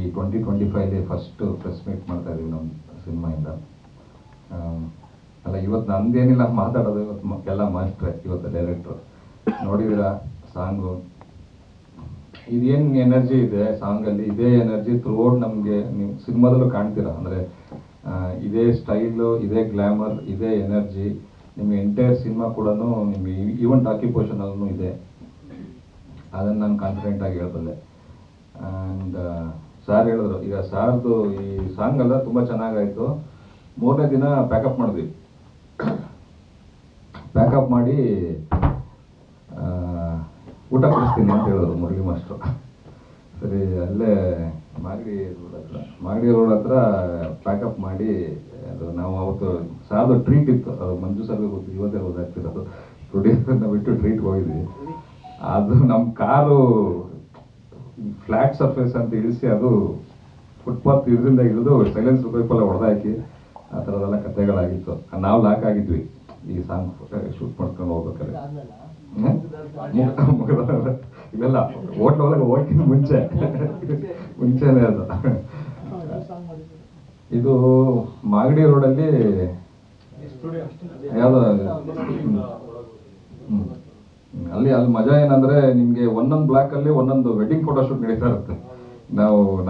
ಈ 2025 first press meet ಮಾಡ್ತಾ ಇದ್ದೀವಿ ನಮ್ಮ ಸಿನಿಮಾಯಿಂದ. ಅಲ್ಲ, ಇವತ್ತು ನಂದೇನಿಲ್ಲ ಮಾತಾಡೋದು, ಇವತ್ತು ಎಲ್ಲ ಮಾಸ್ಟ್ರೆ, ಇವತ್ತು ಡೈರೆಕ್ಟ್ರು. ನೋಡಿದ್ದೀರಾ ಸಾಂಗು, ಇದೇನು ಎನರ್ಜಿ ಇದೆ ಸಾಂಗಲ್ಲಿ, ಇದೇ ಎನರ್ಜಿ ಥ್ರೂಔಟ್ ನಮಗೆ ನೀವು ಸಿನಿಮಾದಲ್ಲೂ ಕಾಣ್ತೀರಾ. ಅಂದರೆ ಇದೇ ಸ್ಟೈಲು, ಇದೇ ಗ್ಲ್ಯಾಮರ್, ಇದೇ ಎನರ್ಜಿ ನಿಮಗೆ ಎಂಟೈರ್ ಸಿನಿಮಾ ಕೂಡ ನಿಮಗೆ ಈವನ್ ಆಕ್ಯುಪೇಷನಲ್ಲೂ ಇದೆ. ಅದನ್ನು ನಾನು ಕಾನ್ಫಿಡೆಂಟಾಗಿ ಹೇಳ್ಬಲ್ಲೆ. ಆ್ಯಂಡ್ ಸಾರ್ ಹೇಳಿದ್ರು, ಈಗ ಸಾರ್ದು ಈ ಸಾಂಗ್ ಎಲ್ಲ ತುಂಬ ಚೆನ್ನಾಗಾಯಿತು. 3ನೇ ದಿನ ಪ್ಯಾಕಪ್ ಮಾಡಿದ್ವಿ. ಪ್ಯಾಕಪ್ ಮಾಡಿ ಊಟ ಕೊಡಿಸ್ತೀನಿ ಅಂತ ಹೇಳಿದ್ರು ಮುರಳಿ ಮಾಸ್ಟ್ರು. ಸರಿ, ಅಲ್ಲೇ ಮಾಗಡಿ ರೋಡ್ ಹತ್ರ ಪ್ಯಾಕಪ್ ಮಾಡಿ, ಅದು ನಾವು ಅವತ್ತು ಸಾರ್ದು ಟ್ರೀಟ್ ಇತ್ತು, ಅದು ಮಂಜು ಸರ್ಗೆ ಗೊತ್ತು, ಇವತ್ತೇ ಗೊತ್ತಾಗ್ತಿರೋದು. ಪ್ರೊಡ್ಯೂಸರ್ನ ಬಿಟ್ಟು ಟ್ರೀಟ್ಗೆ ಹೋಗಿದ್ವಿ. ಅದು ನಮ್ಮ ಕಾರು ಫ್ಲ್ಯಾಟ್ ಸರ್ಫೇಸ್ ಅಂತ ಇಳಿಸಿ, ಅದು ಫುಟ್ಪಾತ್ ಇದರಿಂದ ಇಳಿದು ಸೈಲೆನ್ಸ್ ಪೈಪೆಲ್ಲ ಹೊಡೆದಾಕಿ ಆ ಥರದೆಲ್ಲ ಕಥೆಗಳಾಗಿತ್ತು. ನಾವು ಲಾಕ್ ಆಗಿದ್ವಿ ಈ ಸಾಂಗ್ ಶೂಟ್ ಮಾಡ್ಕೊಂಡು ಹೋಗ್ಬೇಕಾದ್ರೆ. ಇವೆಲ್ಲ ಹೋಟ್ಲ್ ಒಳಗೆ ಹೋಗ್ತೀನಿ ಮುಂಚೆನೇ ಅದು. ಇದು ಮಾಗಡಿ ರೋಡಲ್ಲಿ ಯಾವುದೋ ಅಲ್ಲಿ ಮಜಾ ಏನಂದ್ರೆ ನಿಮ್ಗೆ ಒಂದೊಂದು ಬ್ಲಾಕ್ ಅಲ್ಲಿ ಒಂದೊಂದು ವೆಡ್ಡಿಂಗ್ ಫೋಟೋ ಶೂಟ್ ನಡೀತಾ ಇರುತ್ತೆ.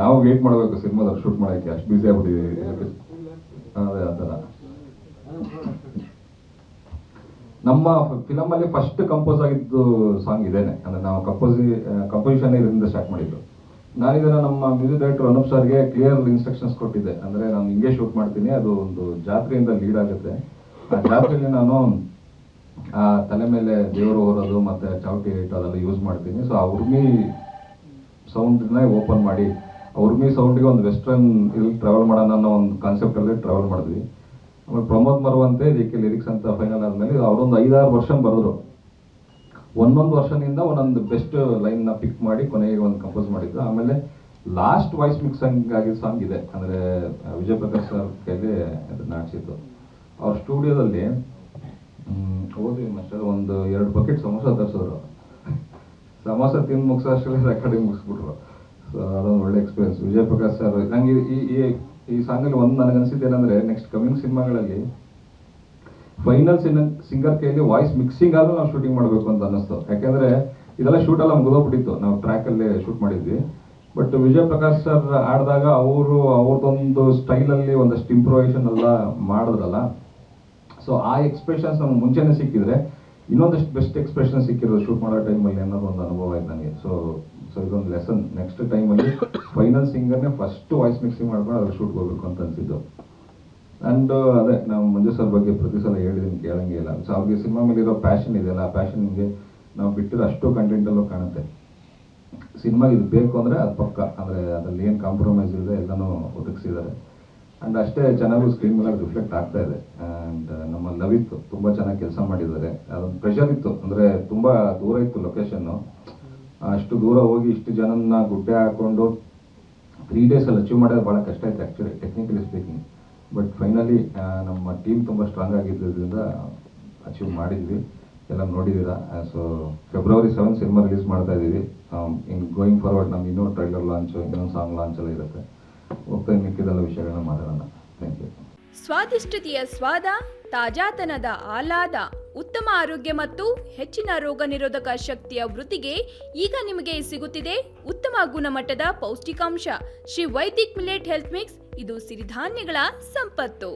ನಾವು ವೇಟ್ ಮಾಡಬೇಕು ಸಿನಿಮಾದಲ್ಲಿ ಶೂಟ್ ಮಾಡೋಕ್ಕೆ, ಅಷ್ಟು ಬ್ಯುಸಿ ಆಗ್ಬಿಟ್ಟಿದ್ದೀವಿ. ಅದೇ ಆ ಥರ. ನಮ್ಮ ಫಿಲಮಲ್ಲಿ ಫಸ್ಟ್ ಕಂಪೋಸ್ ಆಗಿದ್ದು ಸಾಂಗ್ ಇದೇನೆ. ಅಂದರೆ ನಾವು ಕಂಪೋಸಿಷನ್ ಇದರಿಂದ ಸ್ಟಾರ್ಟ್ ಮಾಡಿದ್ದು. ನಾನಿದನ್ನು ನಮ್ಮ ಮ್ಯೂಸಿಕ್ ಡೈರೆಕ್ಟರ್ ಅನೂಪ್ ಸರ್ಗೆ ಕ್ಲಿಯರ್ ಇನ್ಸ್ಟ್ರಕ್ಷನ್ಸ್ ಕೊಟ್ಟಿದ್ದೆ. ಅಂದರೆ ನಾನು ಹಿಂಗೆ ಶೂಟ್ ಮಾಡ್ತೀನಿ, ಅದು ಒಂದು ಜಾತ್ರೆಯಿಂದ ಲೀಡ್ ಆಗುತ್ತೆ. ಆ ಜಾತ್ರೆಯಲ್ಲಿ ನಾನು ಆ ತಲೆ ಮೇಲೆ ದೇವರು ಹೊರೋದು ಮತ್ತು ಚಾವಟಿ ಇಟ್ಟು ಅದೆಲ್ಲ ಯೂಸ್ ಮಾಡ್ತೀನಿ. ಸೊ ಆ ಉರ್ಮಿ ಸೌಂಡನ್ನ ಓಪನ್ ಮಾಡಿ, ಆ ಉರ್ಮಿ ಸೌಂಡಿಗೆ ಒಂದು ವೆಸ್ಟರ್ನ್ ಇಲ್ಲಿ ಟ್ರಾವೆಲ್ ಮಾಡೋಣ ಅನ್ನೋ ಒಂದು ಕಾನ್ಸೆಪ್ಟಲ್ಲಿ ಟ್ರಾವೆಲ್ ಮಾಡಿದ್ವಿ. ಆಮೇಲೆ ಪ್ರಮೋದ್ ಮರುವಂತೆ ಇದಕ್ಕೆ ಲಿರಿಕ್ಸ್ ಅಂತ ಫೈನಲ್ ಆದಮೇಲೆ ಅವರೊಂದು 5-6 ವರ್ಷನ್ ಬರೆದ್ರು. ಒಂದೊಂದು ವರ್ಷನಿಂದ ಒಂದೊಂದು ಬೆಸ್ಟ್ ಲೈನ್ನ ಪಿಕ್ ಮಾಡಿ ಕೊನೆಗೆ ಒಂದು ಕಂಪೋಸ್ ಮಾಡಿದ್ರು. ಆಮೇಲೆ ಲಾಸ್ಟ್ ವಾಯ್ಸ್ ಮಿಕ್ಸಿಂಗ್ ಆಗಿದ್ದ ಸಾಂಗ್ ಇದೆ. ಅಂದರೆ ವಿಜಯ್ ಪ್ರಕಾಶ್ ಸರ್ ಕೈಲಿ ಅದನ್ನ ಹಾಕ್ಸಿದ್ದು. ಅವ್ರ ಸ್ಟುಡಿಯೋದಲ್ಲಿ ಹೋದ್ವಿ ಮಾಸ್ಟರ್, ಒಂದು 2 ಬಕೆಟ್ ಸಮೋಸ ತರಿಸಿದ್ರು. ಸಮೋಸ ತಿಂದು ಮುಗಿಸೋಷ್ಟರಲ್ಲಿ ರೆಕಾರ್ಡಿಂಗ್ ಮುಗಿಸ್ಬಿಟ್ರು. ಸೊ ಅದೊಂದು ಒಳ್ಳೆ ಎಕ್ಸ್ಪೀರಿಯನ್ಸ್. ವಿಜಯ್ ಪ್ರಕಾಶ್ ಸರ್ ನಂಗೆ ಈ ಸಾಂಗಲ್ಲಿ ಒಂದು ನನಗನ್ಸಿದ್ದು ಏನಂದರೆ, ನೆಕ್ಸ್ಟ್ ಕಮಿಂಗ್ ಸಿನಿಮಾಗಳಲ್ಲಿ ಫೈನಲ್ ಸಿಂಗರ್ ಕೈಯಲ್ಲಿ ವಾಯ್ಸ್ ಮಿಕ್ಸಿಂಗ್ ಆದರೂ ನಾವು ಶೂಟಿಂಗ್ ಮಾಡಬೇಕು ಅಂತ ಅನ್ನಿಸ್ತು. ಯಾಕೆಂದರೆ ಇದೆಲ್ಲ ಶೂಟೆಲ್ಲ ಮುಗಿದೋಗ್ಬಿಟ್ಟಿತ್ತು, ನಾವು ಟ್ರ್ಯಾಕಲ್ಲೇ ಶೂಟ್ ಮಾಡಿದ್ವಿ. ಬಟ್ ವಿಜಯ್ ಪ್ರಕಾಶ್ ಸರ್ ಆಡಿದಾಗ ಅವ್ರದ್ದೊಂದು ಸ್ಟೈಲಲ್ಲಿ ಒಂದಷ್ಟು ಇಂಪ್ರೂವೈಸೇಷನ್ ಎಲ್ಲ ಮಾಡಿದ್ರಲ್ಲ. ಸೊ ಆ ಎಕ್ಸ್ಪ್ರೆಷನ್ಸ್ ನಮ್ಗೆ ಮುಂಚೆನೇ ಸಿಕ್ಕಿದ್ರೆ ಇನ್ನೊಂದಷ್ಟು ಬೆಸ್ಟ್ ಎಕ್ಸ್ಪ್ರೆಷನ್ ಸಿಕ್ಕಿರೋದು ಶೂಟ್ ಮಾಡೋ ಟೈಮಲ್ಲಿ ಅನ್ನೋದು ಒಂದು ಅನುಭವ ಆಯ್ತು ನನಗೆ. ಸೊ ಇದೊಂದು ಲೆಸನ್. ನೆಕ್ಸ್ಟ್ ಟೈಮಲ್ಲಿ ಫೈನಲ್ ಸಿಂಗರ್ನೇ ಫಸ್ಟ್ ವಾಯ್ಸ್ ಮಿಕ್ಸಿಂಗ್ ಮಾಡ್ಕೊಂಡು ಅದ್ರ ಶೂಟ್ಗೆ ಹೋಗ್ಬೇಕು ಅಂತ ಅನಿಸಿದ್ದು. ಆ್ಯಂಡ್ ಅದೇ ನಾವು ಮಂಜು ಸರ್ ಬಗ್ಗೆ ಪ್ರತಿ ಸಲ ಹೇಳಿದ್ದೀನಿ, ಕೇಳಂಗೆ ಇಲ್ಲ. ಸೊ ಅವ್ರಿಗೆ ಸಿನಿಮಾ ಮೇಲೆ ಇರೋ ಪ್ಯಾಷನ್ ಇದೆಯಲ್ಲ, ಆ ಪ್ಯಾಷನ್ಗೆ ನಾವು ಬಿಟ್ಟಿರೋ ಅಷ್ಟು ಕಂಟೆಂಟಲ್ಲೂ ಕಾಣುತ್ತೆ. ಸಿನಿಮಾಗೆ ಇದು ಬೇಕು ಅಂದರೆ ಅದು ಪಕ್ಕ. ಅಂದರೆ ಅದರಲ್ಲಿ ಏನು ಕಾಂಪ್ರಮೈಸ್ ಇದೆ ಎಲ್ಲನೂ ಒದಗಿಸಿದ್ದಾರೆ. ಆ್ಯಂಡ್ ಅಷ್ಟೇ ಚೆನ್ನಾಗೂ ಸ್ಕ್ರೀನ್ ಮೇಲೆ ರಿಫ್ಲೆಕ್ಟ್ ಆಗ್ತಾ ಇದೆ. ಆ್ಯಂಡ್ ನಮ್ಮ ಲವಿತ್ ತುಂಬ ಚೆನ್ನಾಗಿ ಕೆಲಸ ಮಾಡಿದ್ದಾರೆ. ಅದೊಂದು ಪ್ರೆಷರ್ ಇತ್ತು, ಅಂದರೆ ತುಂಬ ದೂರ ಇತ್ತು ಲೊಕೇಶನ್ನು. ಅಷ್ಟು ದೂರ ಹೋಗಿ ಇಷ್ಟು ಜನನ ಗುಡ್ಡೆ ಹಾಕ್ಕೊಂಡು 3 ಡೇಸಲ್ಲಿ ಅಚೀವ್ ಮಾಡೋದು ಭಾಳ ಕಷ್ಟ ಇತ್ತು actually, technically speaking. But finally ನಮ್ಮ ಟೀಮ್ ತುಂಬ ಸ್ಟ್ರಾಂಗ್ ಆಗಿದ್ದರಿಂದ ಅಚೀವ್ ಮಾಡಿದ್ವಿ. ಎಲ್ಲ ನೋಡಿದ್ದೀರಾ. ಸೊ February 7 ಸಿನಿಮಾ ರಿಲೀಸ್ ಮಾಡ್ತಾ ಇದ್ದೀವಿ. ಇನ್ ಗೋಯಿಂಗ್ ಫಾರ್ವರ್ಡ್ ನಮ್ಗೆ ಇನ್ನೂ ಟ್ರೈಲರ್ ಲಾಂಚು, ಇನ್ನೊಂದು ಸಾಂಗ್ ಲಾಂಚ್ ಎಲ್ಲ ಇರುತ್ತೆ. ಹೋಗ್ತಾ ಮಿಕ್ಕಿದೆಲ್ಲ ವಿಷಯಗಳನ್ನ ಮಾತಾಡೋಣ. Thank you. ಸ್ವಾದಿಷ್ಟತೆಯ ಸ್ವಾದ, ತಾಜಾತನದ ಆಹ್ಲಾದ, ಉತ್ತಮ ಆರೋಗ್ಯ ಮತ್ತು ಹೆಚ್ಚಿನ ರೋಗ ನಿರೋಧಕ ಶಕ್ತಿಯ ವೃದ್ಧಿಗೆ ಈಗ ನಿಮಗೆ ಸಿಗುತ್ತಿದೆ ಉತ್ತಮ ಗುಣಮಟ್ಟದ ಪೌಷ್ಟಿಕಾಂಶ. Shri Vaidik millet health mix. ಇದು ಸಿರಿಧಾನ್ಯಗಳ ಸಂಪತ್ತು.